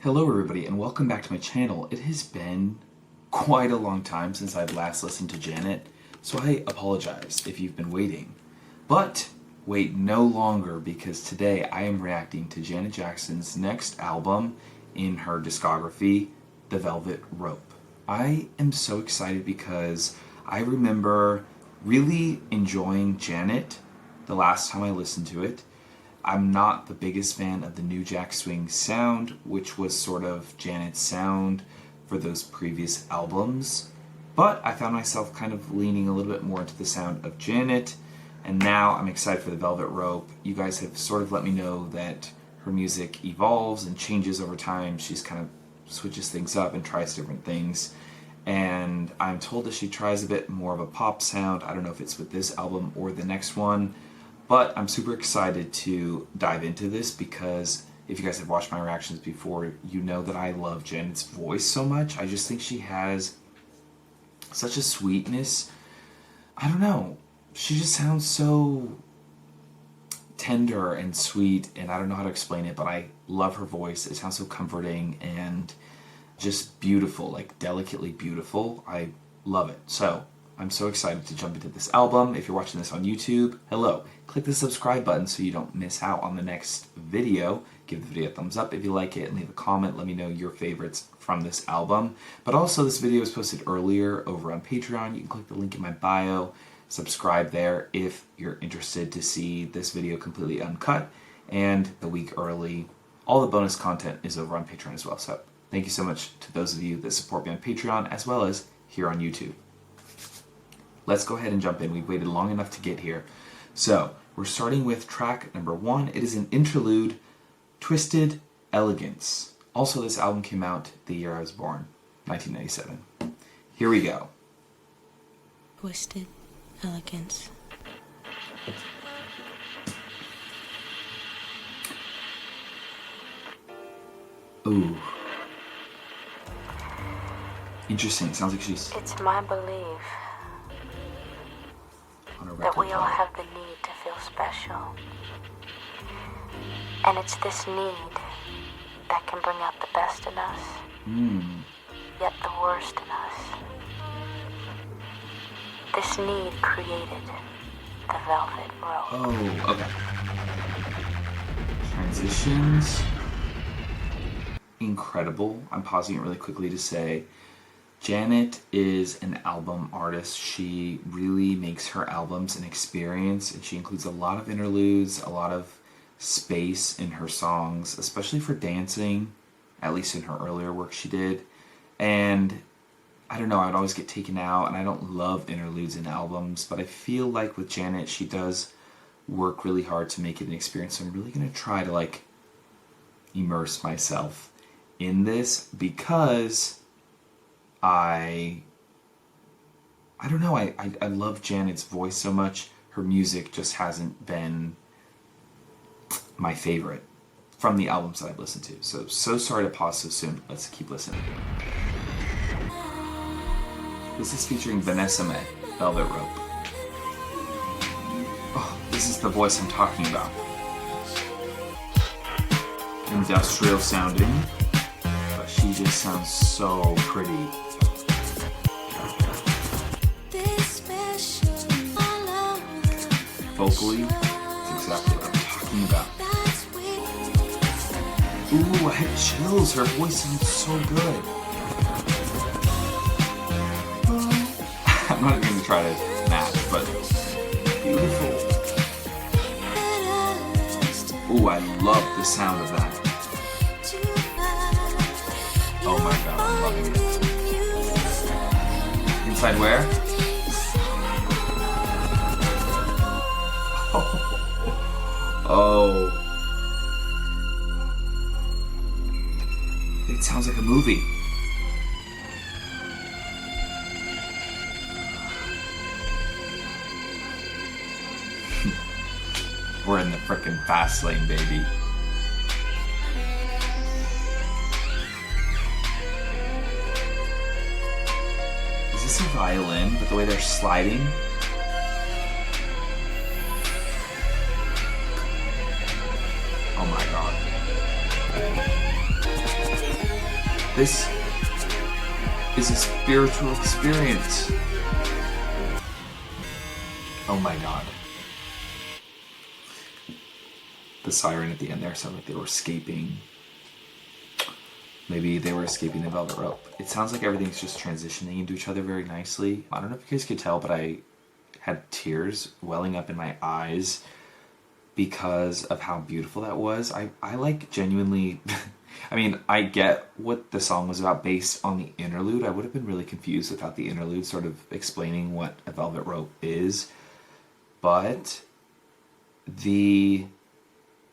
Hello everybody and welcome back to my channel. It has been quite a long time since I've last listened to Janet, so I apologize if you've been waiting. But wait no longer, because today I am reacting to Janet Jackson's next album in her discography, The Velvet Rope. I am so excited because I remember really enjoying Janet the last time I listened to it. I'm not the biggest fan of the new Jack Swing sound, which was sort of Janet's sound for those previous albums, but I found myself kind of leaning a little bit more into the sound of Janet, and now I'm excited for the Velvet Rope. You guys have sort of let me know that her music evolves and changes over time. She's kind of switches things up and tries different things, and I'm told that she tries a bit more of a pop sound. I don't know if it's with this album or the next one, but I'm super excited to dive into this because if you guys have watched my reactions before, you know that I love Janet's voice so much. I just think she has such a sweetness. I don't know. She just sounds so tender and sweet, and I don't know how to explain it, but I love her voice. It sounds so comforting and just beautiful, like delicately beautiful. I love it. So I'm so excited to jump into this album. If you're watching this on YouTube, hello. Click the subscribe button so you don't miss out on the next video. Give the video a thumbs up if you like it, and leave a comment. Let me know your favorites from this album. But also, this video was posted earlier over on Patreon. You can click the link in my bio. Subscribe there if you're interested to see this video completely uncut and a week early. All the bonus content is over on Patreon as well. So thank you so much to those of you that support me on Patreon as well as here on YouTube. Let's go ahead and jump in. We've waited long enough to get here. So, we're starting with track number 1. It is an interlude, Twisted Elegance. Also, this album came out the year I was born, 1997. Here we go. Twisted Elegance. Ooh. Interesting. Sounds like she's... It's my belief that we all have the need to feel special. And it's this need that can bring out the best in us, yet the worst in us. This need created the Velvet Rope. Oh, okay. Transitions. Incredible. I'm pausing it really quickly to say Janet is an album artist. She really makes her albums an experience, and she includes a lot of interludes, a lot of space in her songs, especially for dancing, at least in her earlier work she did. And I don't know, I'd always get taken out, and I don't love interludes in albums, but I feel like with Janet, she does work really hard to make it an experience. So I'm really going to try to like immerse myself in this because I don't know, I love Janet's voice so much. Her music just hasn't been my favorite from the albums that I've listened to. So sorry to pause so soon. Let's keep listening. This is featuring Vanessa Mae, Velvet Rope. Oh, this is the voice I'm talking about. Industrial sounding, but she just sounds so pretty. Vocally, it's exactly what I'm talking about. Ooh, I had chills. Her voice sounds so good. I'm not even going to try to match, but beautiful. Ooh, I love the sound of that. Oh my god, I'm loving it. Inside where? Oh. It sounds like a movie. We're in the frickin' fast lane, baby. Is this a violin? But the way they're sliding? Oh my god. This is a spiritual experience. Oh my god. The siren at the end there sounded like they were escaping. Maybe they were escaping the velvet rope. It sounds like everything's just transitioning into each other very nicely. I don't know if you guys could tell, but I had tears welling up in my eyes because of how beautiful that was. I like genuinely... I mean, I get what the song was about based on the interlude. I would have been really confused without the interlude sort of explaining what a velvet rope is. But the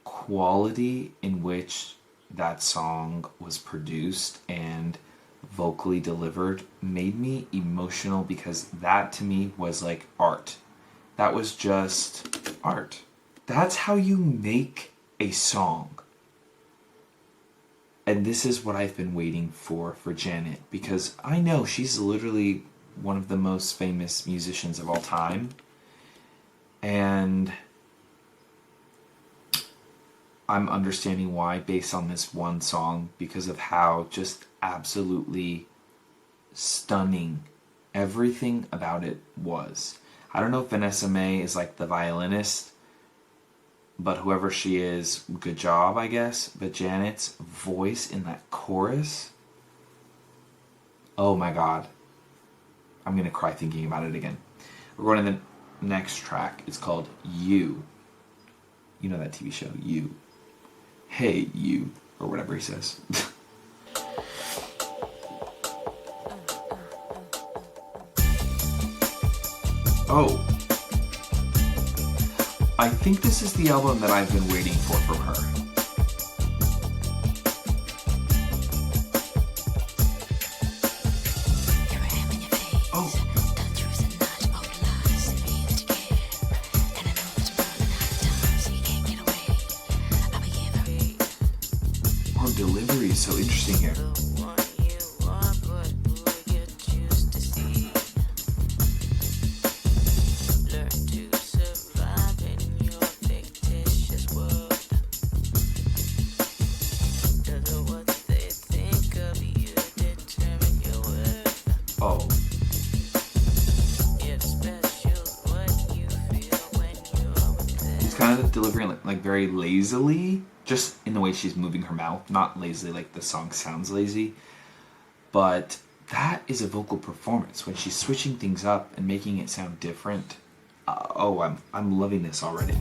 quality in which that song was produced and vocally delivered made me emotional, because that to me was like art. That was just art. That's how you make a song. And this is what I've been waiting for Janet, because I know she's literally one of the most famous musicians of all time. And I'm understanding why based on this one song, because of how just absolutely stunning everything about it was. I don't know if Vanessa Mae is like the violinist, but whoever she is, good job, I guess. But Janet's voice in that chorus, oh my god. I'm going to cry thinking about it again. We're going to the next track. It's called You. You know that TV show, You. Hey, you. Or whatever he says. Oh. I think this is the album that I've been waiting for from her. Oh. Her delivery is so interesting here. Oh. She's kind of delivering like very lazily, just in the way she's moving her mouth. Not lazily like the song sounds lazy, but that is a vocal performance when she's switching things up and making it sound different. I'm loving this already.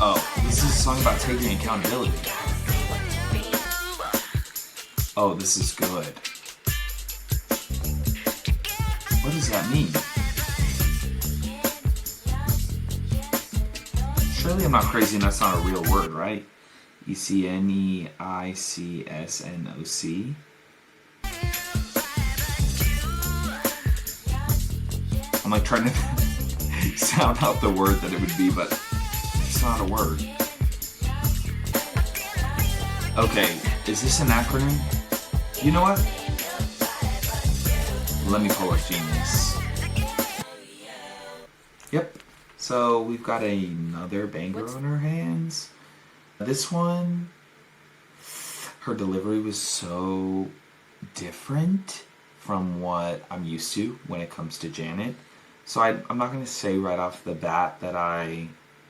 Oh, this is a song about taking accountability. Oh, this is good. What does that mean? Surely I'm not crazy and that's not a real word, right? Ecneiccsnoc. I'm like trying to sound out the word that it would be, but it's not a word. Okay, is this an acronym? You know what? Let me pull up Genius. Yep. So we've got another banger on our hands. This one, her delivery was so different from what I'm used to when it comes to Janet. So I'm not going to say right off the bat that I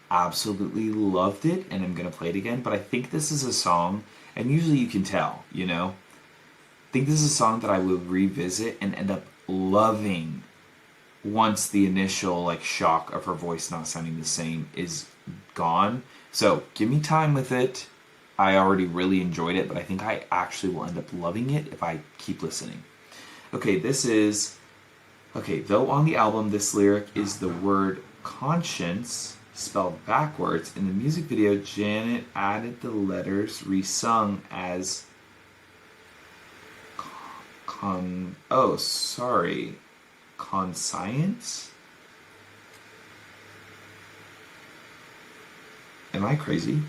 absolutely loved it and I'm going to play it again, but I think this is a song, and usually you can tell, you know? I think this is a song that I will revisit and end up loving once the initial like shock of her voice not sounding the same is gone. So give me time with it. I already really enjoyed it, but I think I actually will end up loving it if I keep listening. Okay, though on the album this lyric is the word conscience spelled backwards, in the music video Janet added the letters resung as Oh, sorry. Conscience? Am I crazy?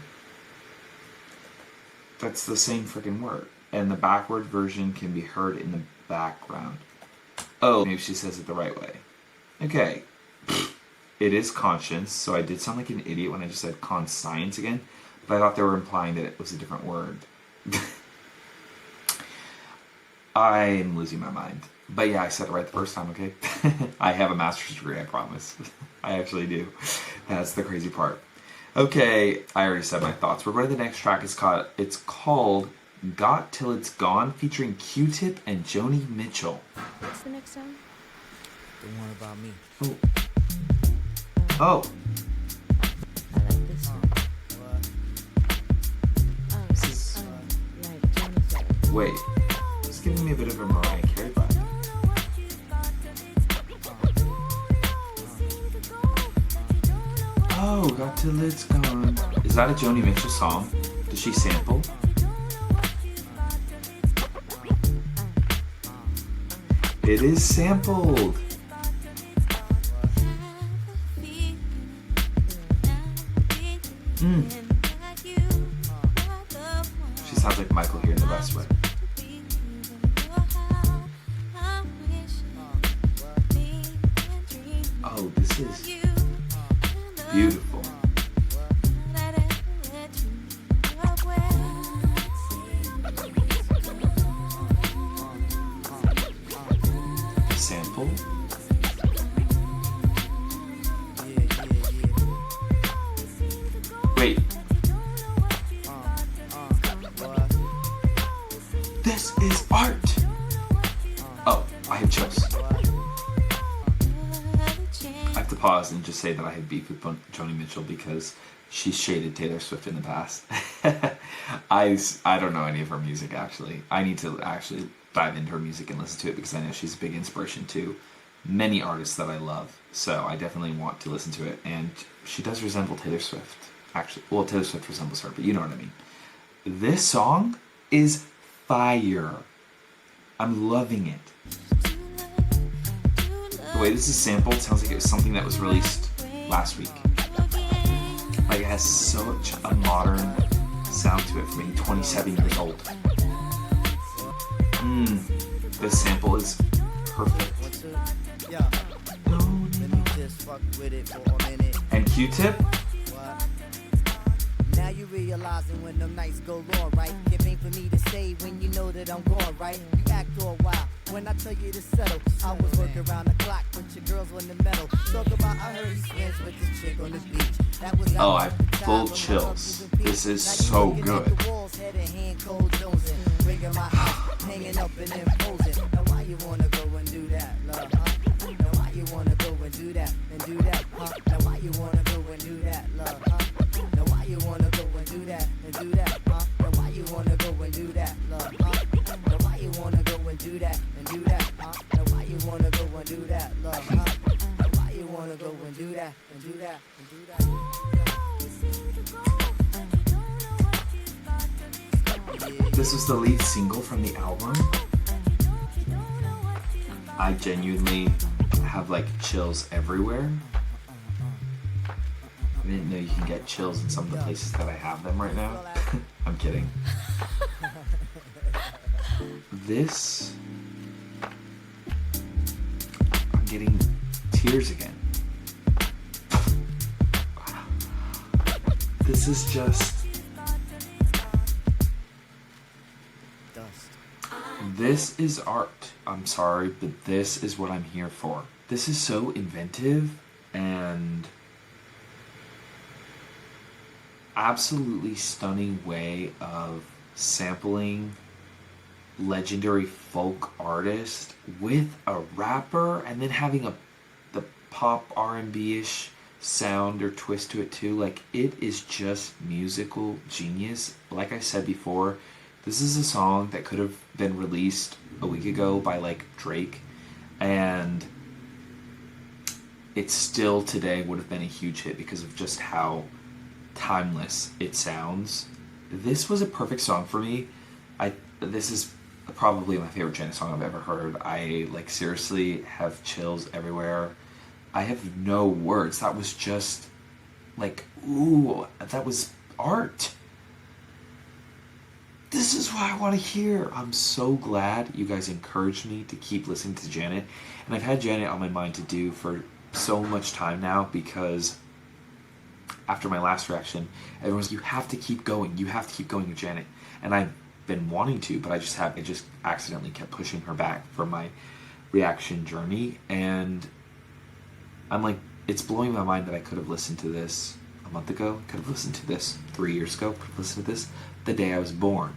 That's the same freaking word. And the backward version can be heard in the background. Oh, maybe she says it the right way. Okay. It is conscience, so I did sound like an idiot when I just said conscience again, but I thought they were implying that it was a different word. I'm losing my mind. But yeah, I said it right the first time, okay? I have a master's degree, I promise. I actually do. That's the crazy part. Okay, I already said my thoughts. We're going to the next track. It's called Got Till It's Gone, featuring Q-Tip and Joni Mitchell. What's the next song? The one about me. Oh. Oh. I like this one. This is... Like Johnny said. Wait. It's giving me a bit of a Mariah Carey vibe. Oh, Got Till It's Gone. Is that a Joni Mitchell song? Does she sample? It is sampled. She sounds like Michael here in the best way. Oh, this is beautiful. Sample. Wait. This is art. Oh, I have chills. I have to pause and just say that I have beef with Joni Mitchell because she's shaded Taylor Swift in the past. I don't know any of her music, actually. I need to actually dive into her music and listen to it because I know she's a big inspiration to many artists that I love. So I definitely want to listen to it. And she does resemble Taylor Swift. Actually, well, Taylor Swift resembles her, but you know what I mean. This song is fire. I'm loving it. The way this is sampled sounds like it was something that was released last week. Like it has such a modern sound to it for being 27 years old. This sample is perfect. And Q-Tip? Now you realizing when them nights go wrong, right? It ain't for me to say when you know that I'm gone, right? You act all wild when I tell you to settle. I was working around the clock, but your girls on the metal. Talk about I heard he's friends with this chick on the beach. That was Oh, I have full chills. This is so good. Hanging up and imposing. Now why you wanna go and do that, love, huh? Now why you wanna go and do that, huh? Now why you wanna go and do that, love, huh? Now why you wanna go and do that, huh? Now why you wanna go and do that, love, huh? Now why you wanna go and do that, huh? Now why you wanna go and do that, love, huh? Now why you wanna go and do that, This was the lead single from the album. I genuinely have like chills everywhere. I didn't know you can get chills in some of the places that I have them right now. I'm kidding. This... I'm getting tears again. This is just... This is art. I'm sorry, but this is what I'm here for. This is so inventive and absolutely stunning way of sampling legendary folk artist with a rapper and then having the pop R&B-ish sound or twist to it too. Like, it is just musical genius. Like I said before, this is a song that could have been released a week ago by like Drake, and it still today would have been a huge hit because of just how timeless it sounds. This was a perfect song for me. This is probably my favorite Janet song I've ever heard. I like seriously have chills everywhere. I have no words. That was just like, ooh, that was art. This is what I want to hear. I'm so glad you guys encouraged me to keep listening to Janet. And I've had Janet on my mind to do for so much time now, because after my last reaction, everyone's like, you have to keep going. You have to keep going with Janet. And I've been wanting to, but I just accidentally kept pushing her back from my reaction journey. And I'm like, it's blowing my mind that I could have listened to this a month ago, could have listened to this 3 years ago, could have listened to this the day I was born.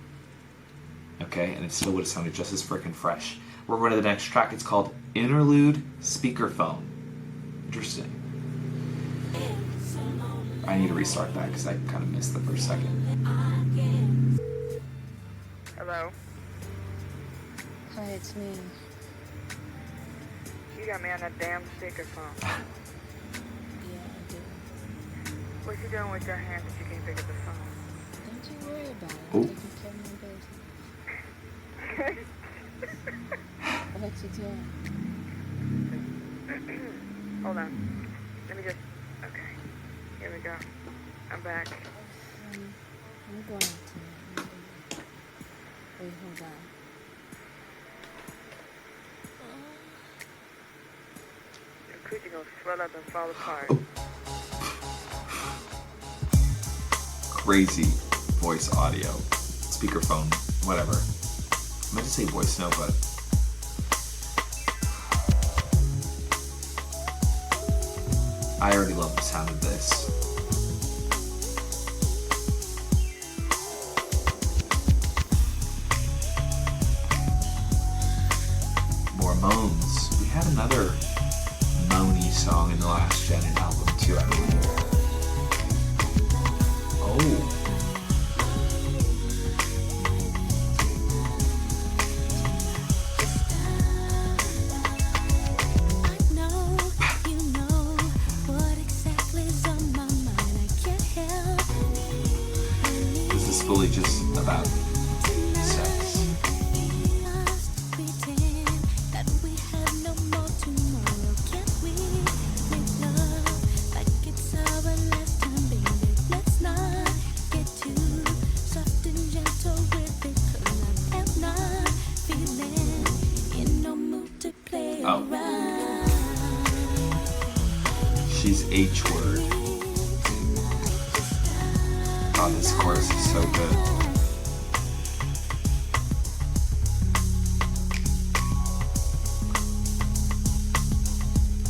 Okay, and it still would have sounded just as freaking fresh. We're going to the next track. It's called Interlude Speakerphone. Interesting. I need to restart that because I kind of missed the first second. Hello? Hi, it's me. You got me on that damn speakerphone. Yeah, I do. What you doing with your hands if you can't pick up the phone? Don't you worry about it. Oh. I'm taking care of my business. What you doing? Hold on. Let me just... Okay. Here we go. I'm back. I'm going out tonight. Wait, hold on. Your coochie gonna swell up and fall apart. Crazy voice audio. Speakerphone. Whatever. I meant to say voice note, but... I already love the sound of this. More moans. We had another moany song in the last Janet album too, I believe. Oh. This is fully just about sex. She's H-word. Oh, this chorus is so good.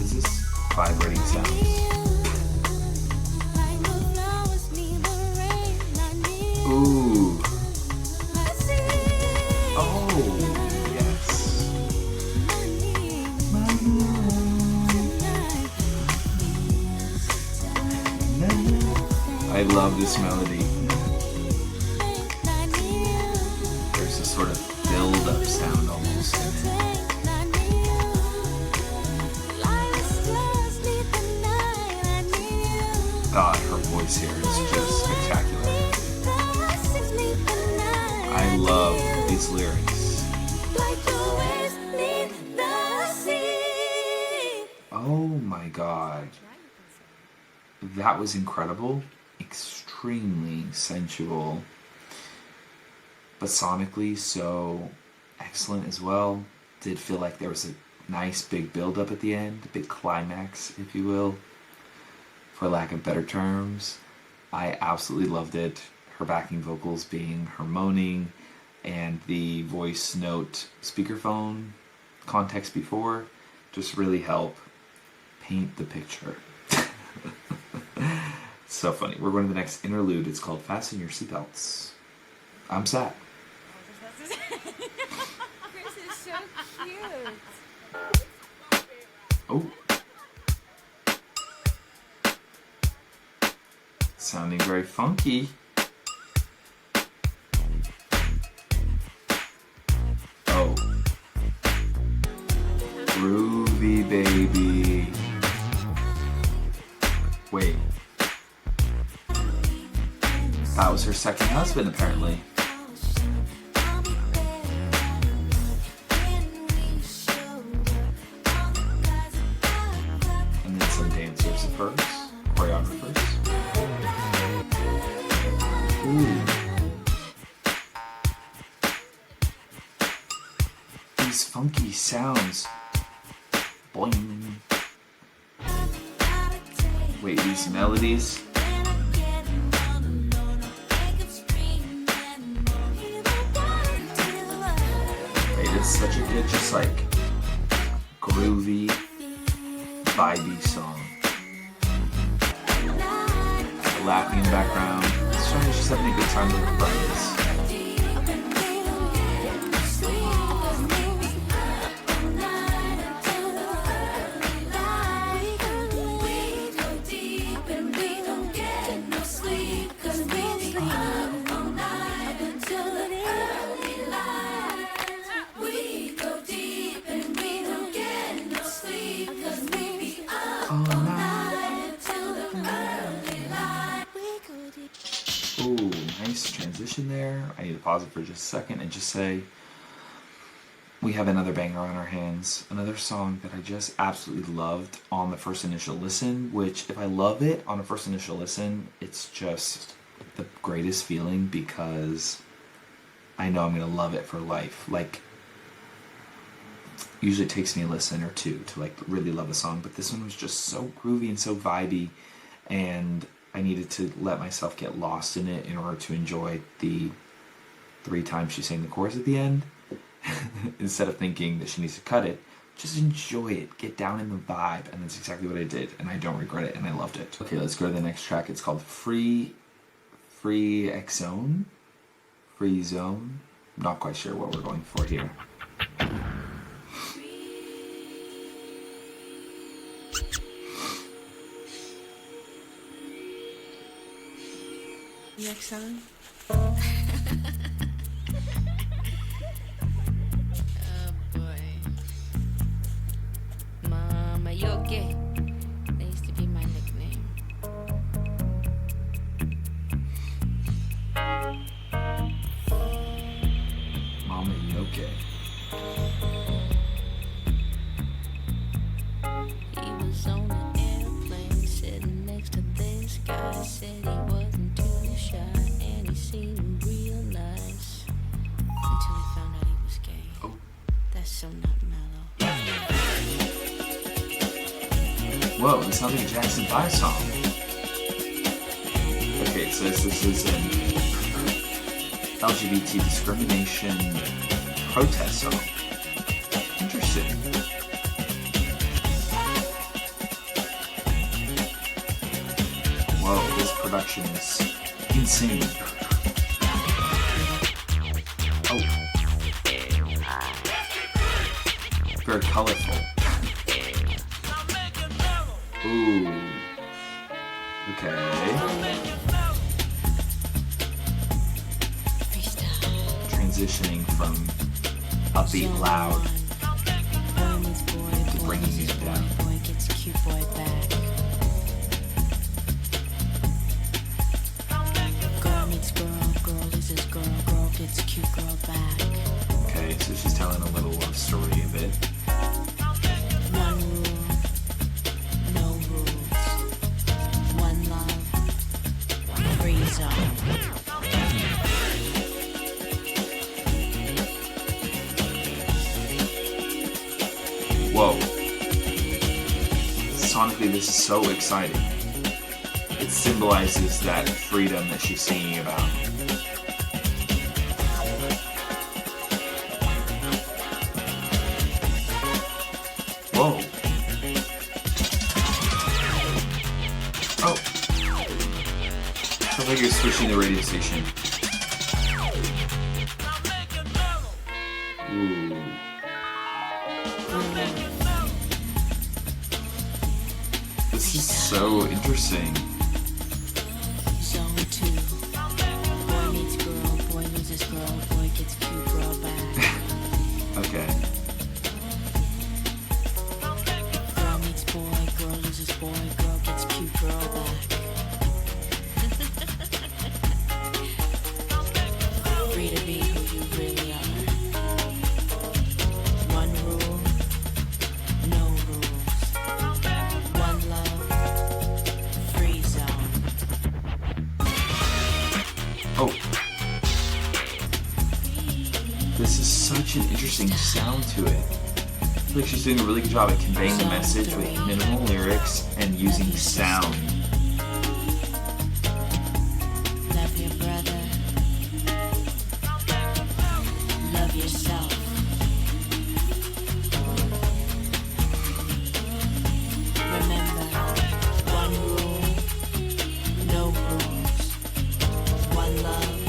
Is this vibrating sounds? Ooh. Oh, yes. I love this melody. There's a sort of build-up sound almost in it. God, her voice here is just spectacular. I love these lyrics. Oh my God. That was incredible. Extremely sensual, but sonically so excellent as well. Did feel like there was a nice big build up at the end, a big climax, if you will, for lack of better terms. I absolutely loved it. Her backing vocals being her moaning and the voice note speakerphone context before just really help paint the picture. So funny. We're going to the next interlude. It's called Fasten Your Seatbelts. I'm sad. Chris is so cute. Oh. Sounding very funky. Oh. Groovy, baby. Wait. That was her second husband, apparently. these funky sounds. Boing. Wait, these melodies. Wait, it's such a good, just like groovy, vibey song. Laughing in the background. This song is just having a good time with her friends. Ooh, nice transition there. I need to pause it for just a second and just say we have another banger on our hands. Another song that I just absolutely loved on the first initial listen, which if I love it on a first initial listen, it's just the greatest feeling because I know I'm going to love it for life. Like, usually it takes me a listen or two to like really love a song, but this one was just so groovy and so vibey, and I needed to let myself get lost in it in order to enjoy the 3 times she sang the chorus at the end. Instead of thinking that she needs to cut it, just enjoy it, get down in the vibe, and that's exactly what I did, and I don't regret it, and I loved it. Okay, let's go to the next track. It's called Xone. Freezone. I'm not quite sure what we're going for here. Next song. Oh boy. Mama, you okay? That used to be my nickname. Mama, you okay? He was on an airplane sitting next to this guy. Said he wasn't too shy and he seemed real nice until he found out he was gay. Oh. That's so not mellow. Whoa, it sounds like a Jackson 5 song. Okay, it says this is an LGBT discrimination protest song. Interesting. Whoa, this production is insane. Oh. Very colorful. Ooh. Okay. Transitioning from upbeat loud to bringing it down. Boy gets cute boy back. Girl meets girl, girl loses girl, girl gets cute girl back. Okay, so she's telling a little love story of it. One rule, no rules. One love, Freezone. Whoa. Sonically, this is so exciting. It symbolizes that freedom that she's singing about. Whoa. Oh. Sounds like you're switching the radio station. Ooh. This is so interesting. Zone 2. Boy meets girl, boy loses girl, boy gets cute girl back. Okay. Girl meets boy, girl loses boy, girl gets cute girl back. Free to be who you really are. One rule, no rules. One love, Freezone. Oh. This is such an interesting sound to it. I feel like she's doing a really good job at conveying the message with minimal lyrics and using sound. Love your brother. Love yourself. Remember, one rule, no rules. One love,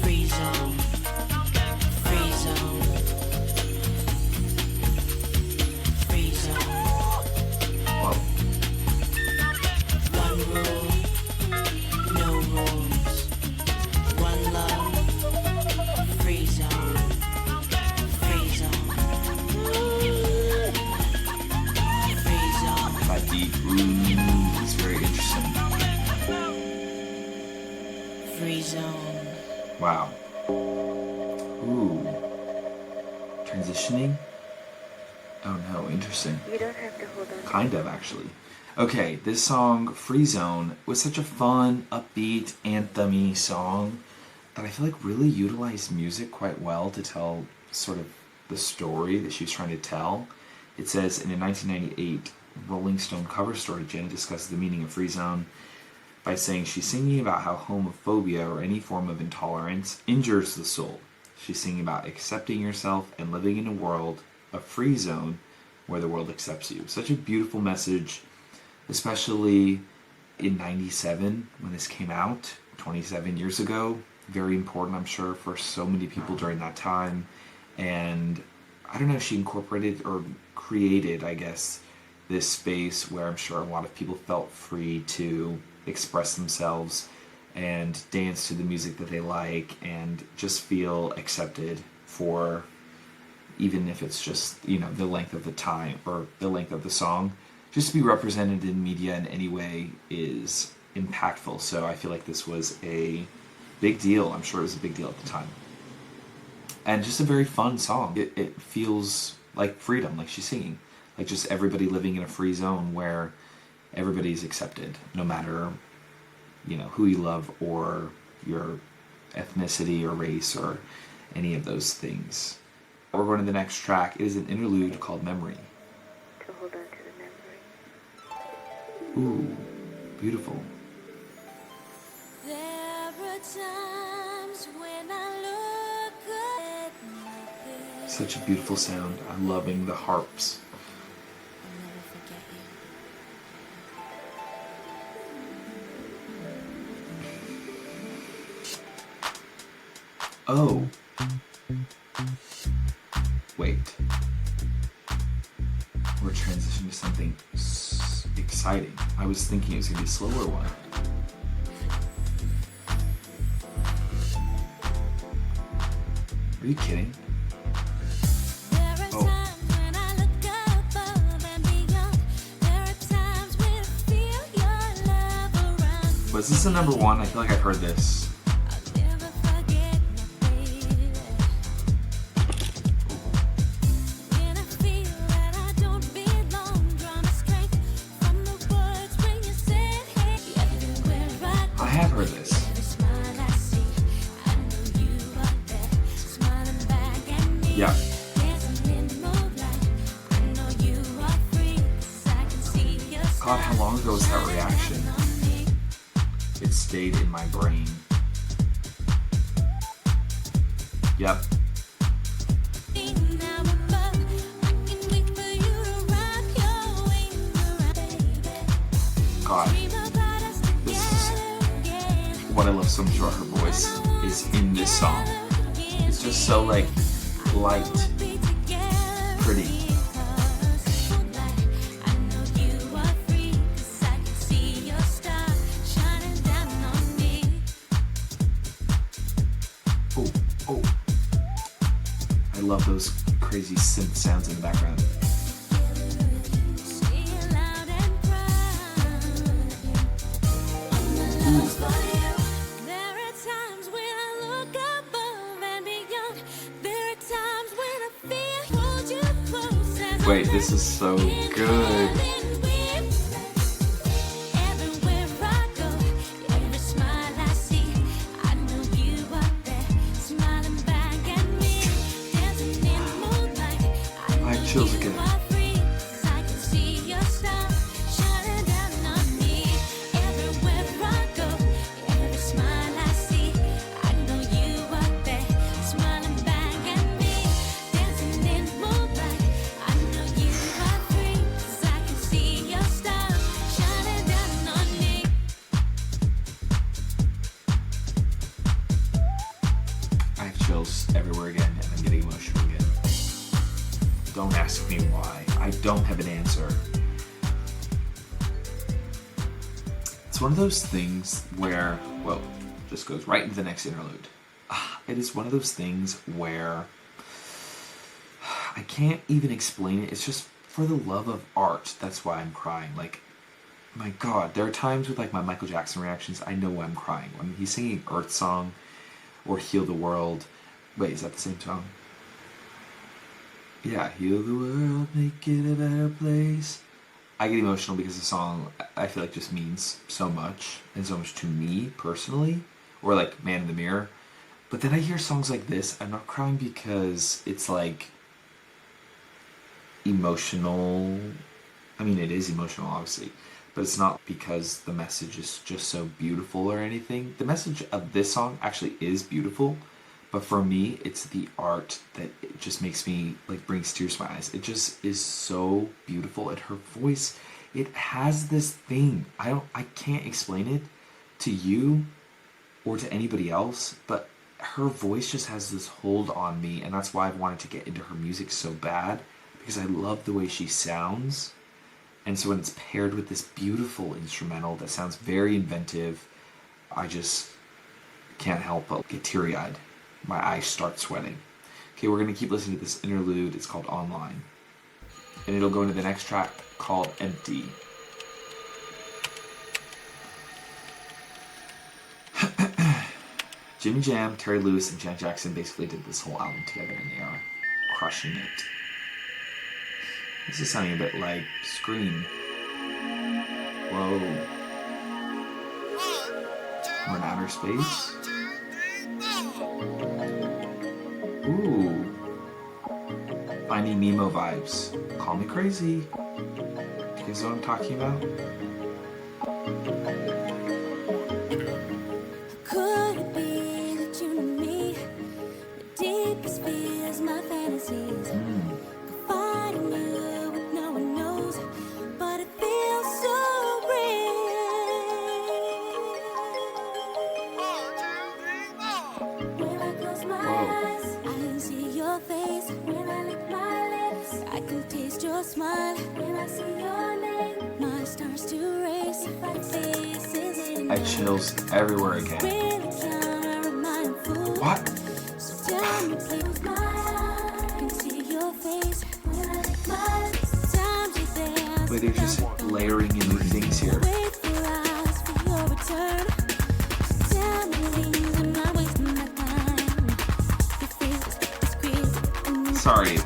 free zone. Free zone. Free zone. Wow. One rule, no rules. One love, free zone. Free zone. Free zone. That deep ooh is very interesting. Free zone. Wow. Ooh. Transitioning? Oh no, interesting. You don't have to hold on. Kind of, actually. Okay, this song, Freezone, was such a fun, upbeat, anthem-y song that I feel like really utilized music quite well to tell sort of the story that she was trying to tell. It says, in a 1998 Rolling Stone cover story, Janet discusses the meaning of Freezone by saying she's singing about how homophobia or any form of intolerance injures the soul. She's singing about accepting yourself and living in a world, a free zone, where the world accepts you. Such a beautiful message, especially in 97 when this came out, 27 years ago. Very important, I'm sure, for so many people during that time. And I don't know, she incorporated or created, I guess, this space where I'm sure a lot of people felt free to express themselves and dance to the music that they like and just feel accepted for, even if it's just, you know, the length of the time or the length of the song. Just to be represented in media in any way is impactful. So I feel like this was a big deal. I'm sure it was a big deal at the time. And just a very fun song. It feels like freedom, like she's singing. Like just everybody living in a free zone where everybody's accepted, no matter, you know, who you love or your ethnicity or race or any of those things. We're going to the next track. It is an interlude called Memory. To hold on to the memory. Ooh, beautiful. There are times when I look at my Such a beautiful sound. I'm loving the harps. I'll never forget you. Oh. Wait. We're transitioning to something exciting. I was thinking it was going to be a slower one. Are you kidding? Oh. Was this the number one? I feel like I've heard this. I have heard this. Yeah. God, how long ago was that reaction? It stayed in my brain. Yep. God, this is what I love so much about her voice is in this song. It's just so like light, pretty. Oh, oh. I love those crazy synth sounds in the background. Wait, this is so good. chills again. I have chills everywhere again, and I'm getting emotional again. Don't ask me why. I don't have an answer. It's one of those things where, well, just goes right into the next interlude. It is one of those things where I can't even explain it. It's just for the love of art. That's why I'm crying. Like, my God, there are times with like my Michael Jackson reactions, I know why I'm crying. When he's singing Earth Song or Heal the World. Wait, is that the same song? Yeah, heal the world, make it a better place. I get emotional because the song, I feel like, just means so much, and so much to me personally, or like Man in the Mirror. But then I hear songs like this, I'm not crying because it's like emotional. I mean, it is emotional, obviously, but it's not because the message is just so beautiful or anything. The message of this song actually is beautiful, but for me, it's the art that it just makes me, like, brings tears to my eyes. It just is so beautiful, and her voice, it has this thing. I can't explain it to you or to anybody else, but her voice just has this hold on me, and that's why I've wanted to get into her music so bad, because I love the way she sounds. And so when it's paired with this beautiful instrumental that sounds very inventive, I just can't help but get teary-eyed. My eyes start sweating. Okay, we're going to keep listening to this interlude. It's called Online. And it'll go into the next track called Empty. Jimmy Jam, Terry Lewis, and Janet Jackson basically did this whole album together, and they are crushing it. This is sounding a bit like Scream. Whoa. We're in outer space. Ooh. Finding Nemo vibes. Call me crazy. You guys know what I'm talking about? Could it be that you and me, the deepest fears, my fantasies, fighting you with no one knows, but it feels so real. When I close my eyes, I can see your face. When I lick my lips, I can taste your smile. When I see your name, my stars to race. Like faces in I have chills everywhere again. What? Wait, they're just layering in new things here. Sorry.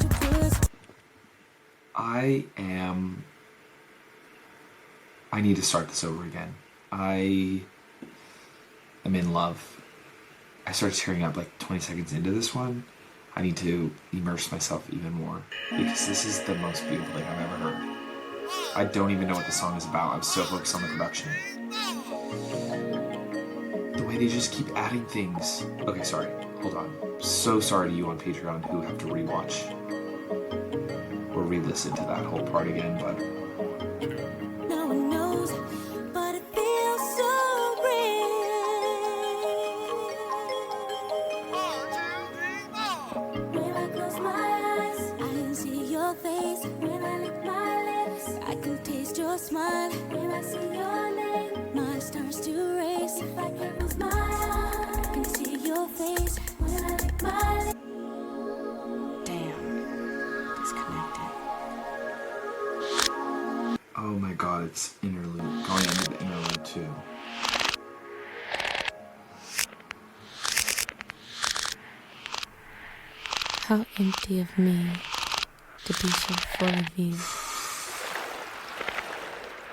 I need to start this over again. I am in love. I started tearing up like 20 seconds into this one. I need to immerse myself even more because this is the most beautiful thing I've ever heard. I don't even know what the song is about. I'm so focused on the production. The way they just keep adding things. Okay, sorry. Hold on. So sorry to you on Patreon who have to rewatch or re-listen to that whole part again, but no one knows, but it feels so real. When I close my eyes, I can see your face. When I lick my lips, I can taste your smile. When I see your name, my stars to race. If I can close my eyes, I can see your face. When I lick my lips. Damn, disconnected. oh my god, it's interlude. Going into the interlude too. How empty of me to be so full of you.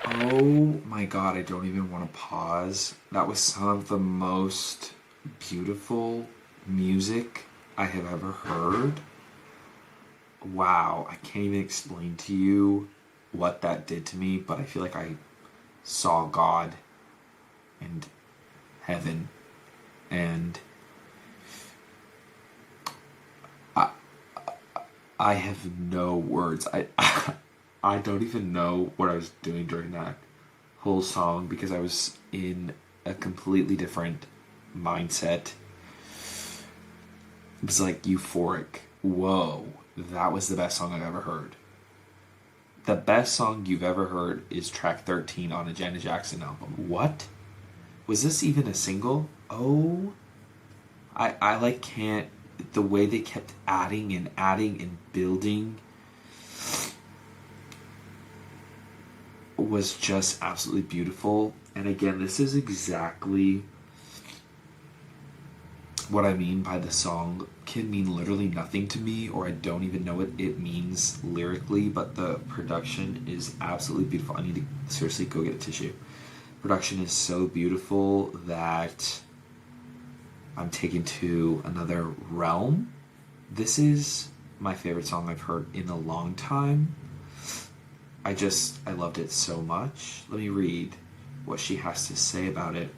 Oh my god, I don't even want to pause. That was some of the most beautiful music I have ever heard. wow, I can't even explain to you what that did to me, but I feel like I saw God and heaven, and I have no words. I don't even know what I was doing during that whole song because I was in a completely different mindset. It was like euphoric. Whoa, that was the best song I've ever heard. The best song you've ever heard is track 13 on a Janet Jackson album. What? Was this even a single? Oh, I like can't, the way they kept adding and building was just absolutely beautiful. And again, this is exactly what I mean by the song can mean literally nothing to me, or I don't even know what it means lyrically, but the production is absolutely beautiful. I need to seriously go get a tissue. Production is so beautiful that I'm taken to another realm. This is my favorite song I've heard in a long time. I loved it so much. Let me read what she has to say about it.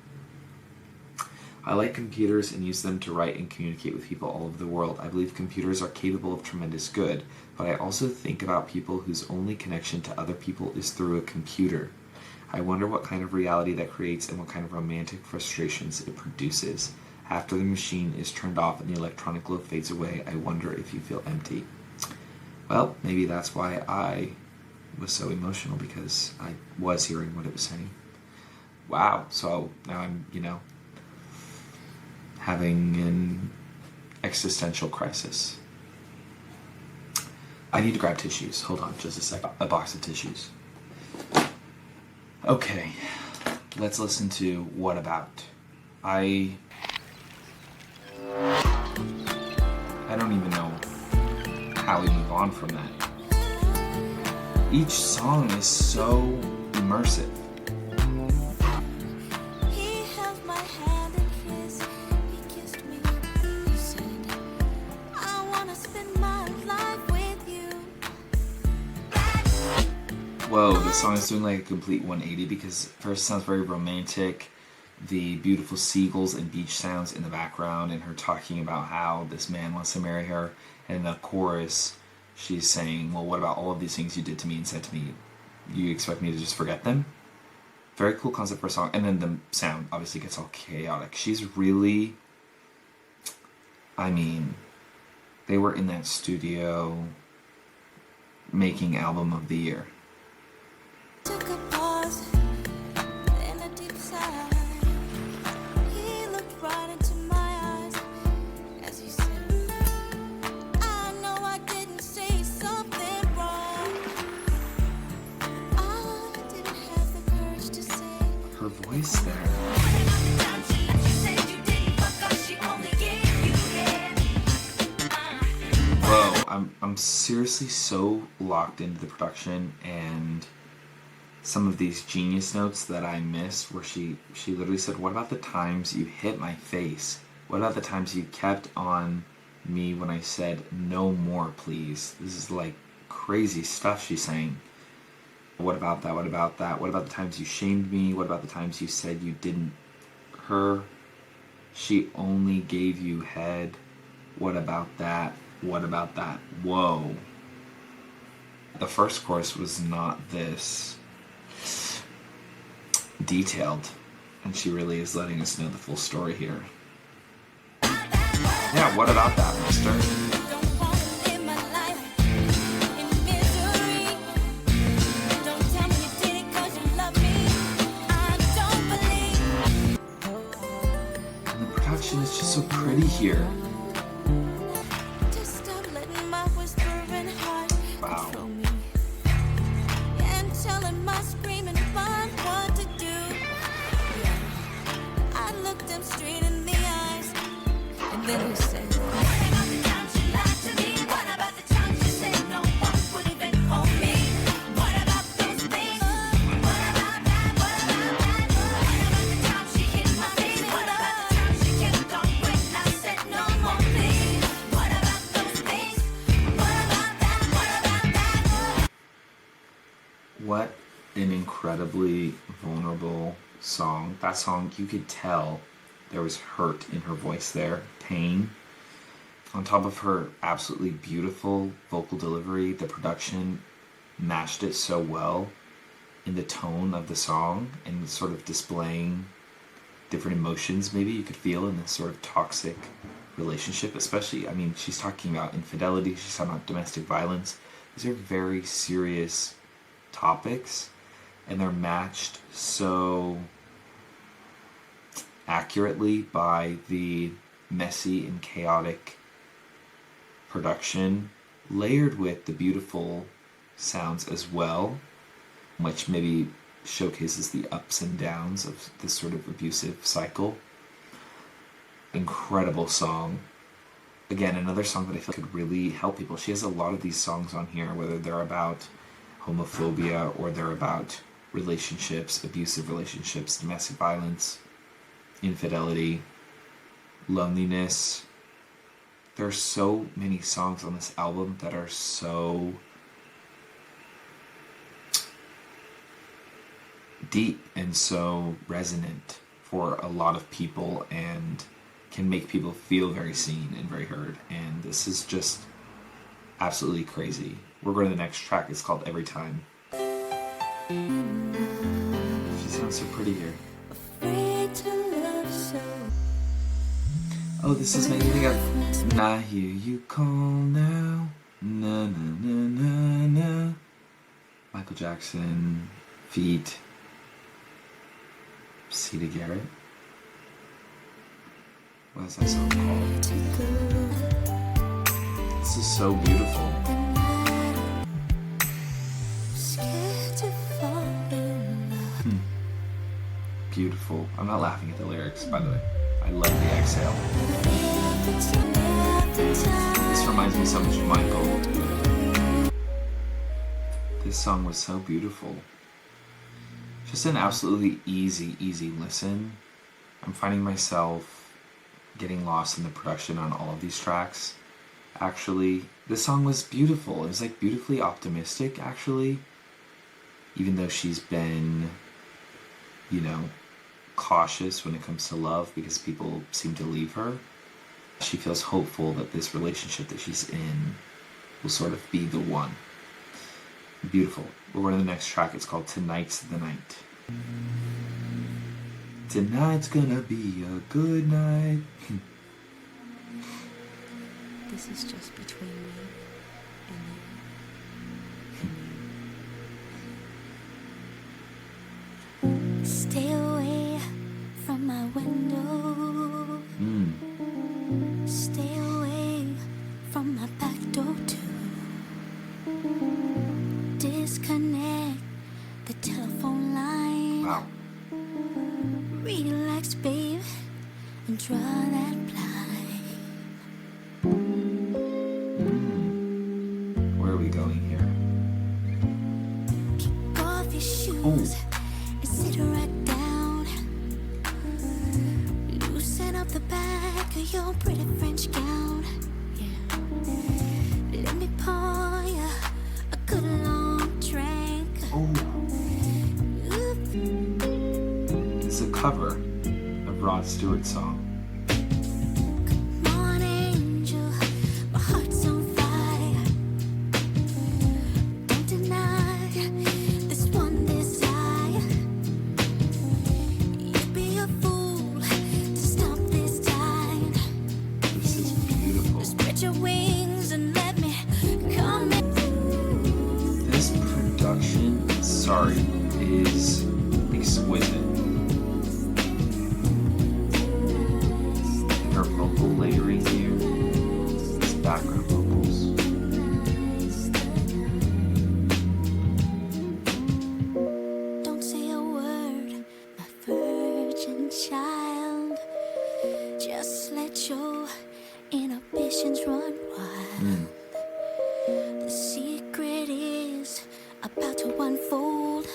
I like computers and use them to write and communicate with people all over the world. I believe computers are capable of tremendous good, but I also think about people whose only connection to other people is through a computer. I wonder what kind of reality that creates and what kind of romantic frustrations it produces. After the machine is turned off and the electronic glow fades away, I wonder if you feel empty. Well, maybe that's why I was so emotional, because I was hearing what it was saying. Wow, so now I'm, having an existential crisis. I need to grab tissues. Hold on just a second. A box of tissues. Okay, let's listen to What About. I don't even know how we move on from that. Each song is so immersive. He held my hand and kissed, he kissed me. He said, I wanna spend my life with you. Whoa, the song is doing like a complete 180 because first it sounds very romantic, the beautiful seagulls and beach sounds in the background, and her talking about how this man wants to marry her, and in the chorus she's saying, well, what about all of these things you did to me and said to me? You expect me to just forget them? Very cool concept for a song. And then the sound obviously gets all chaotic. She's really, they were in that studio making album of the year. Took a pause, then a deep sigh. He looked right into my eyes as he said, I know I didn't say something wrong. I didn't have the courage to say. Her voice there. Whoa, I'm seriously so locked into the production and some of these genius notes that I missed, where she literally said, what about the times you hit my face? What about the times you kept on me when I said, no more, please? This is like crazy stuff she's saying. What about that? What about that? What about the times you shamed me? What about the times you said you didn't? Her, she only gave you head. What about that? What about that? Whoa. The first chorus was not this detailed, and she really is letting us know the full story here. Yeah, what about that, mister? Don't want to live my life in misery. Don't tell me you did it 'cause you love me. I don't believe. And the production is just so pretty here. Just stop letting my whispering heart Wow. control me. And telling my screaming mind what to do. Yeah. I looked them straight in the eyes, and then he said, what about the times you lied to me? What about the times you said no one would even hold me? What about those things? What about that? What about that? What about the times she hit my face? What about the times she kept on when I said no more? What an incredibly vulnerable song. That song, you could tell there was hurt in her voice there, pain. On top of her absolutely beautiful vocal delivery, the production matched it so well in the tone of the song and sort of displaying different emotions maybe you could feel in this sort of toxic relationship. Especially, I mean, she's talking about infidelity, she's talking about domestic violence. These are very serious topics, and they're matched so accurately by the messy and chaotic production, layered with the beautiful sounds as well, which maybe showcases the ups and downs of this sort of abusive cycle. Incredible song. Again, another song that I feel could really help people. She has a lot of these songs on here, whether they're about homophobia or they're about relationships, abusive relationships, domestic violence, infidelity, loneliness. There are so many songs on this album that are so deep and so resonant for a lot of people and can make people feel very seen and very heard. And this is just absolutely crazy. We're going to the next track. It's called Every Time. She sounds so pretty here. Oh, this is making me think of And I Hear You Call Now. Na na na na na. Michael Jackson feat. Sita Garrett. What is that song called? This is so beautiful. Beautiful. I'm not laughing at the lyrics, by the way. I love the exhale. This reminds me so much of Michael. This song was so beautiful. Just an absolutely easy listen. I'm finding myself getting lost in the production on all of these tracks. Actually, this song was beautiful. It was like beautifully optimistic, actually. Even though she's been, you know, cautious when it comes to love because people seem to leave her. She feels hopeful that this relationship that she's in will sort of be the one. Beautiful. We're going to the next track. It's called Tonight's the Night. Tonight's gonna be a good night. This is just between me and you. Stay away from my window. Stay away from my back door too. Disconnect the telephone line. Wow. Relax, babe, and draw that blind. Where are we going here? Kick off your shoes and sit right down. Loosen up the back of your pretty French gown. Yeah. Let me pour you a good long drink. It's a cover of Rod Stewart's song. Come on, angel, my heart's on fire. Don't deny this one desire. You'd be a fool to stop this time. This is beautiful. Spread your wings and let me come in. This production, sorry, is exquisite. Her vocal layering here, these background vocals. Don't say a word, my virgin child. Just let your inhibitions run wild. The secret is about to unfold.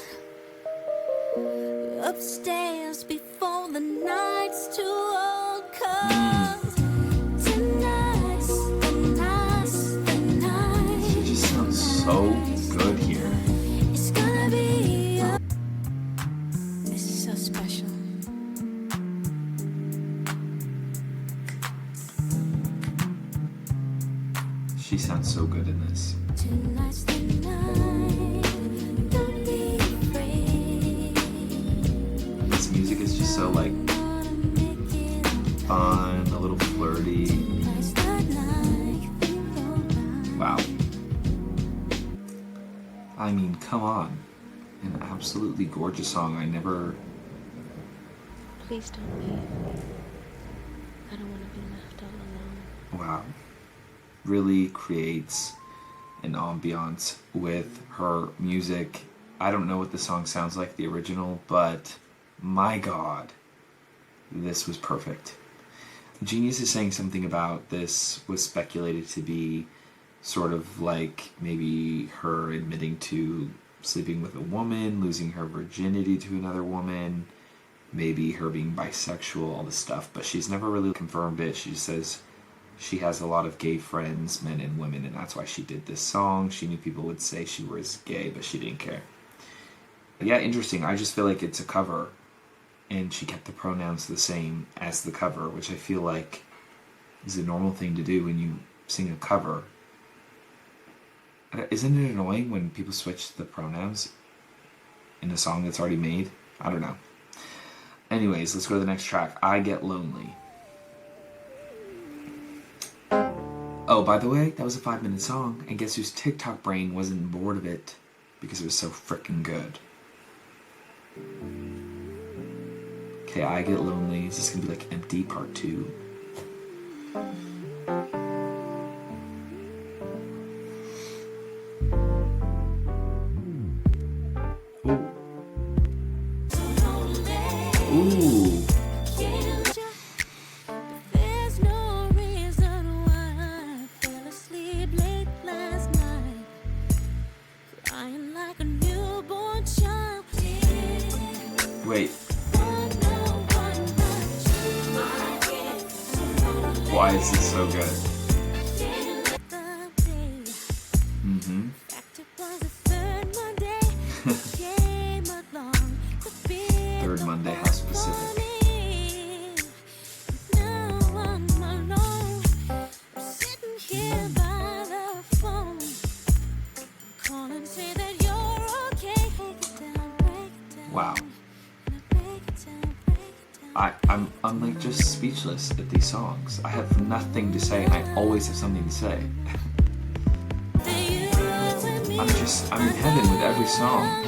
Upstairs before the night's too old. 'Cause tonight's the night. She just sounds so good here. It's gonna be She sounds so good in this. Tonight's the night, don't be afraid. This music is just so like fun, a little flirty. Wow. I mean, come on. An absolutely gorgeous song. I never... Please don't leave. I don't want to be left all alone. Wow. Really creates an ambiance with her music. I don't know what the song sounds like, the original, but my God, this was perfect. Genius is saying something about this was speculated to be sort of like maybe her admitting to sleeping with a woman, losing her virginity to another woman, maybe her being bisexual, all this stuff, but she's never really confirmed it. She just says she has a lot of gay friends, men and women, and that's why she did this song. She knew people would say she was gay, but she didn't care. But yeah, interesting. I just feel like it's a cover, and she kept the pronouns the same as the cover, which I feel like is a normal thing to do when you sing a cover. Isn't it annoying when people switch the pronouns in a song that's already made? I don't know. Anyways, let's go to the next track. I Get Lonely. Oh, by the way, that was a 5-minute song, and guess whose TikTok brain wasn't bored of it because it was so freaking good. Okay, I Get Lonely. Is this gonna be like Empty Part 2? Ooh. There's no reason why I fell asleep late last night, crying like a newborn child. Wait. Why is this so good? Mm-hmm. Third Monday, how specific. Wow. I'm like just speechless at these songs. I have nothing to say, and I always have something to say. I'm in heaven with every song.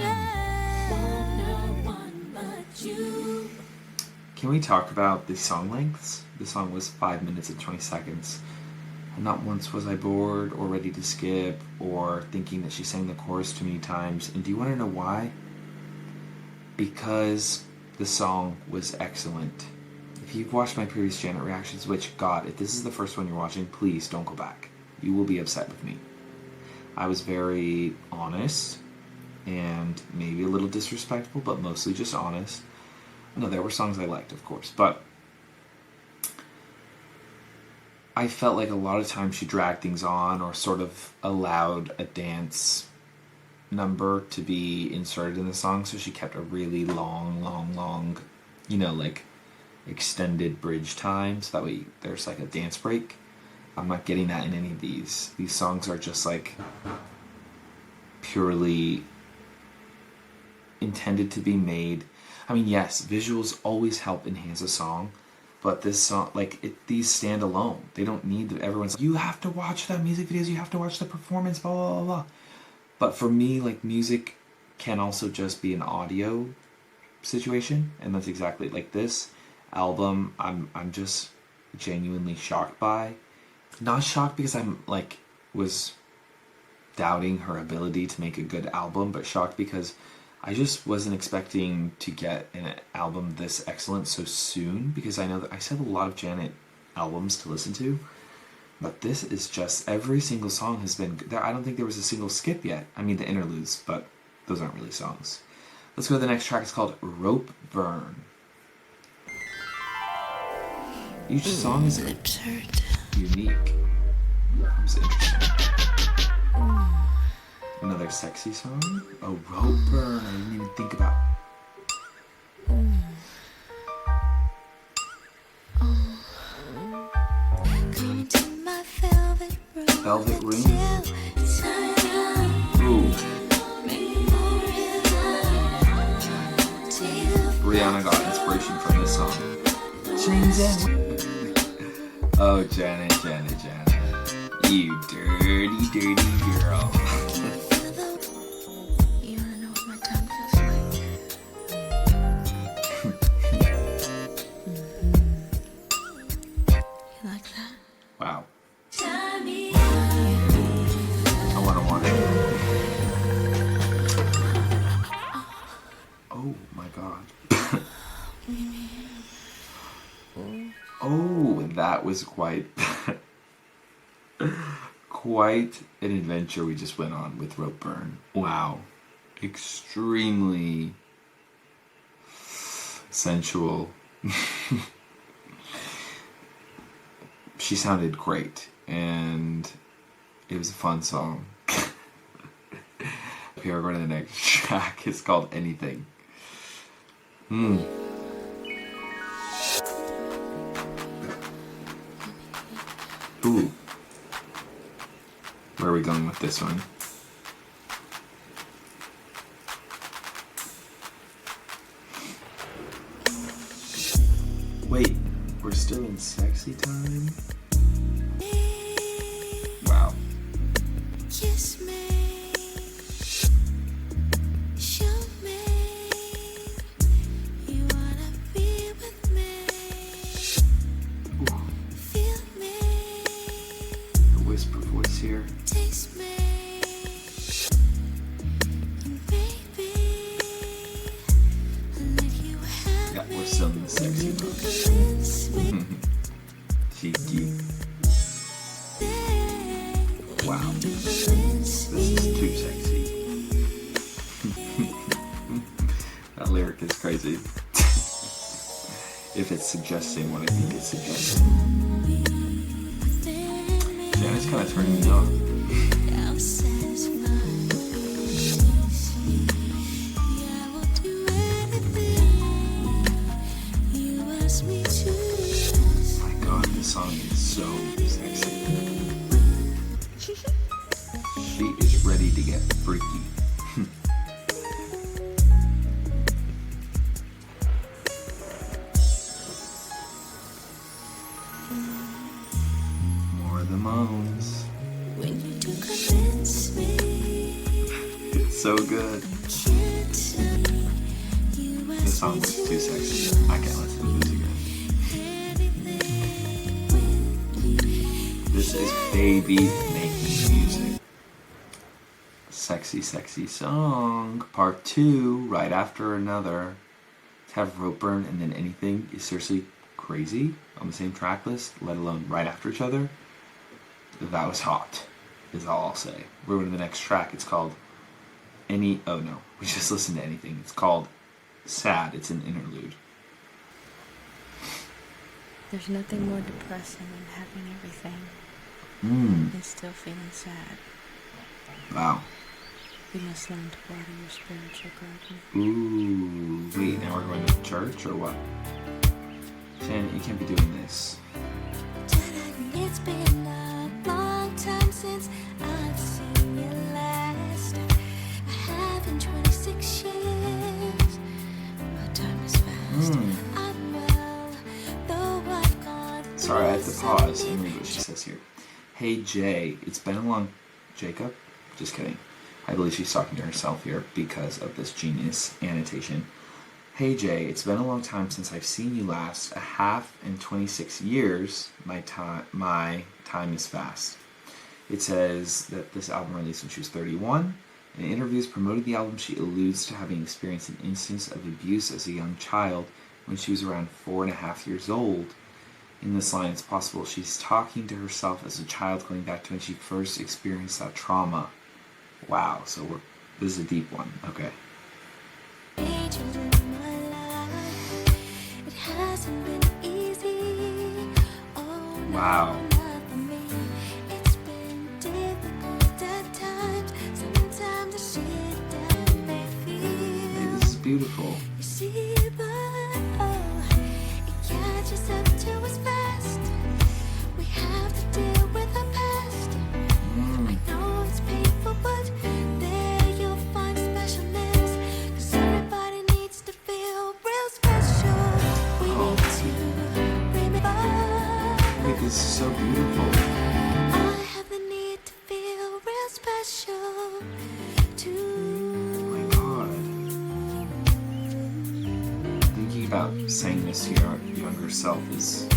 Can we talk about the song lengths? The song was 5 minutes and 20 seconds. And not once was I bored or ready to skip or thinking that she sang the chorus too many times. And do you want to know why? Because the song was excellent. If you've watched my previous Janet reactions, which, God, if this is the first one you're watching, please don't go back. You will be upset with me. I was very honest and maybe a little disrespectful, but mostly just honest. No, there were songs I liked, of course, but I felt like a lot of times she dragged things on or sort of allowed a dance number to be inserted in the song, so she kept a really long, you know, like extended bridge time, so that way there's like a dance break. I'm not getting that in any of these. These songs are just like purely intended to be made. I mean, yes, visuals always help enhance a song, but this song, like, these stand alone. They don't need everyone's like, you have to watch the music videos, you have to watch the performance, blah, blah, blah, blah. But for me, like, music can also just be an audio situation, and that's exactly like this album. I'm just genuinely shocked by. Not shocked because I'm, like, was doubting her ability to make a good album, but shocked because I just wasn't expecting to get an album this excellent so soon, because I know that I still have a lot of Janet albums to listen to, but this is just, every single song has been there. I don't think there was a single skip yet. I mean, the interludes, but those aren't really songs. Let's go to the next track. It's called Rope Burn. Each song is unique. That was interesting. Another sexy song? Oh, Rope Burn. I didn't even think about. Come to my velvet room. Velvet Ring. Ooh. Rihanna got inspiration from this song. Oh, Janet. You dirty girl. You wanna know what my tongue feels like? You like that? Wow. I want it. Oh my god. Oh, that was quite quite an adventure we just went on with Rope Burn. Wow. Extremely sensual. She sounded great, and it was a fun song. Okay, we're going to the next track. It's called Anything. Ooh. Where are we going with this one? Wait, we're still in sexy time? Wow. Kiss me, show me you wanna be with me, feel me, The whisper voice here. taste me, and baby, I'll let you have Yeah, me. we're still in the sexy mode. Convince me. Cheeky. Wow. Convince This is too sexy. That lyric is crazy. If it's suggesting what I think it's suggesting. Janet's kind of turning me on. I'm satisfied. Yeah, I will do anything you ask me to. My god, this song is so sexy. She is ready to get freaky. More of the moans. When you do convince me, It's so good. can't tell me you This ask song me was to. too sexy. I can't listen to this again. This is baby making music. Sexy, sexy song. Part 2, right after another. To have Rope Burn and then Anything is seriously crazy on the same track list, let alone right after each other. That was hot, is all I'll say. We're going to the next track. It's called oh no, we just listened to Anything. It's called Sad. It's an interlude. There's nothing more depressing than having everything and still feeling sad. Wow. You must learn to water your spiritual garden. Ooh. Wait, now we're going to church or what? Jan, you can't be doing this. It's been a long time since I've seen you last. I have in 26 years. But time is fast. I'm well, though I've gone through. Sorry, I have to pause and read what she says here. Hey Jay, it's been a long... Jacob? Just kidding. I believe she's talking to herself here because of this genius annotation. Hey Jay, it's been a long time since I've seen you last. A half in 26 years. My time is fast. It says that this album released when she was 31. In interviews promoting the album, she alludes to having experienced an instance of abuse as a young child when she was around 4.5 years old. In this line, it's possible she's talking to herself as a child, going back to when she first experienced that trauma. Wow, so this is a deep one. Okay. Changes in my life. It hasn't been easy. Oh, no, Wow. not for me. It's been difficult at times. Sometimes the shit that may Hey, feel. this is beautiful. You see, but it catches up to us fast. We have to deal with our past. about saying this to your younger self is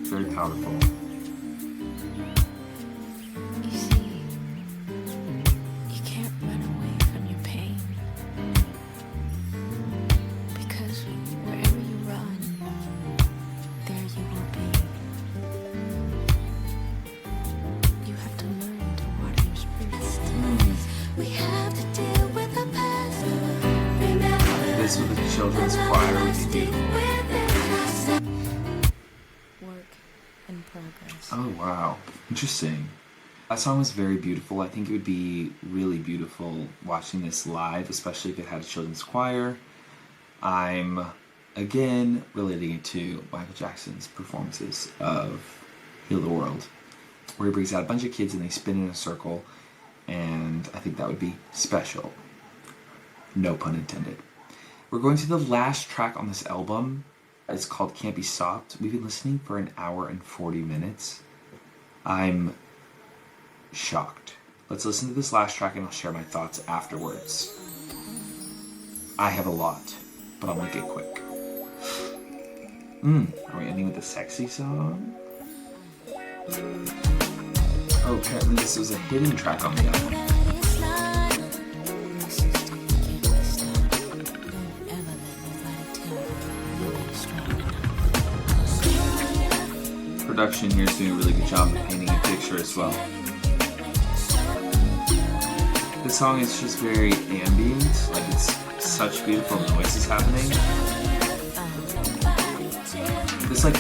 very powerful. You see, you can't run away from your pain, because wherever you run, there you will be. You have to learn to water your spirit. We have to deal with the past. This with the children's choir would be beautiful. Work in progress. Oh wow, interesting. That song was very beautiful. I think it would be really beautiful watching this live, especially if it had a children's choir. I'm, again, relating it to Michael Jackson's performances of Heal the World, where he brings out a bunch of kids and they spin in a circle, and I think that would be special. No pun intended. We're going to the last track on this album. It's called Can't Be Stopped. We've been listening for an hour and 40 minutes. I'm shocked. Let's listen to this last track and I'll share my thoughts afterwards. I have a lot, but I'll make it quick. Are we ending with a sexy song? Oh, apparently this was a hidden track on the album. Production here is doing a really good job of painting a picture as well. This song is just very ambient, like it's such beautiful noises happening. This like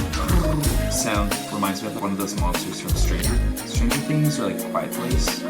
sound reminds me of one of those monsters from Stranger Things or like Quiet Place.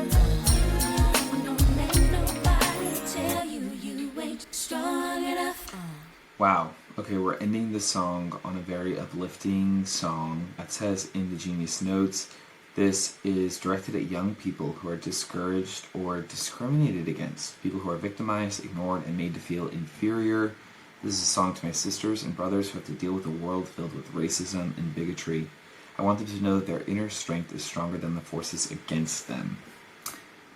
Wow. Okay, we're ending the song on a very uplifting song. It says in the Genius Notes, this is directed at young people who are discouraged or discriminated against, people who are victimized, ignored, and made to feel inferior. This is a song to my sisters and brothers who have to deal with a world filled with racism and bigotry. I want them to know that their inner strength is stronger than the forces against them.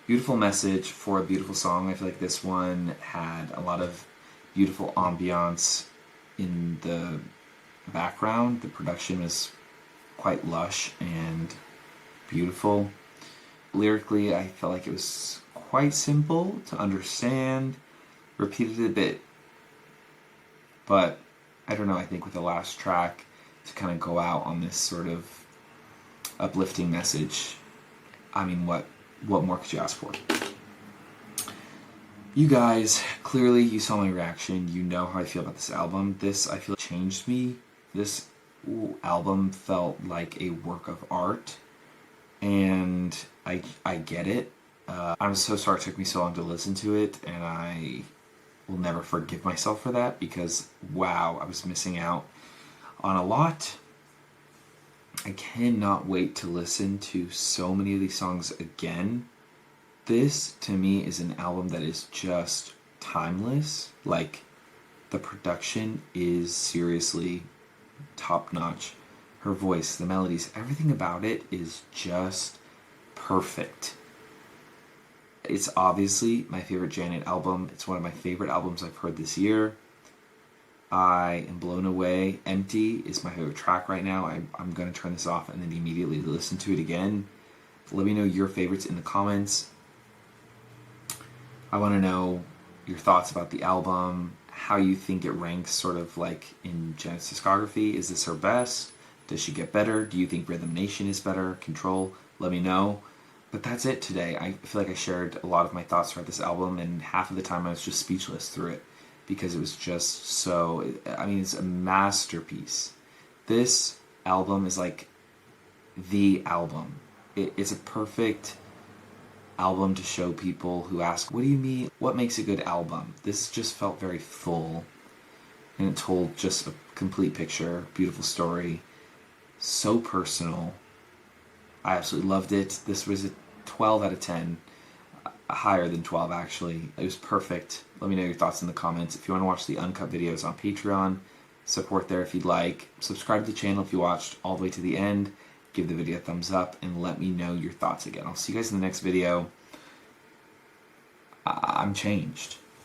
Beautiful message for a beautiful song. I feel like this one had a lot of beautiful ambiance in the background. The production was quite lush and beautiful. Lyrically, I felt like it was quite simple to understand, repeated a bit, but I don't know, I think with the last track to kind of go out on this sort of uplifting message, I mean, what more could you ask for? You guys, clearly you saw my reaction. You know how I feel about this album. This, I feel, changed me. This album felt like a work of art. And I get it. I'm so sorry it took me so long to listen to it. And I will never forgive myself for that. Because, wow, I was missing out on a lot. I cannot wait to listen to so many of these songs again. This, to me, is an album that is just timeless. Like, the production is seriously top-notch. Her voice, the melodies, everything about it is just perfect. It's obviously my favorite Janet album. It's one of my favorite albums I've heard this year. I am blown away. Empty is my favorite track right now. I'm going to turn this off and then immediately listen to it again. Let me know your favorites in the comments. I want to know your thoughts about the album, how you think it ranks sort of like in Janet's discography. Is this her best? Does she get better? Do you think Rhythm Nation is better? Control? Let me know. But that's it today. I feel like I shared a lot of my thoughts throughout this album, and half of the time I was just speechless through it because it was just so, I mean, it's a masterpiece. This album is like the album. It's a perfect album to show people who ask, what do you mean? What makes a good album? This just felt very full, and it told just a complete picture, beautiful story, so personal. I absolutely loved it. This was a 12 out of 10, higher than 12 actually. It was perfect. Let me know your thoughts in the comments. If you want to watch the uncut videos on Patreon, support there if you'd like. Subscribe to the channel if you watched all the way to the end. Give the video a thumbs up and let me know your thoughts again. I'll see you guys in the next video. I'm changed.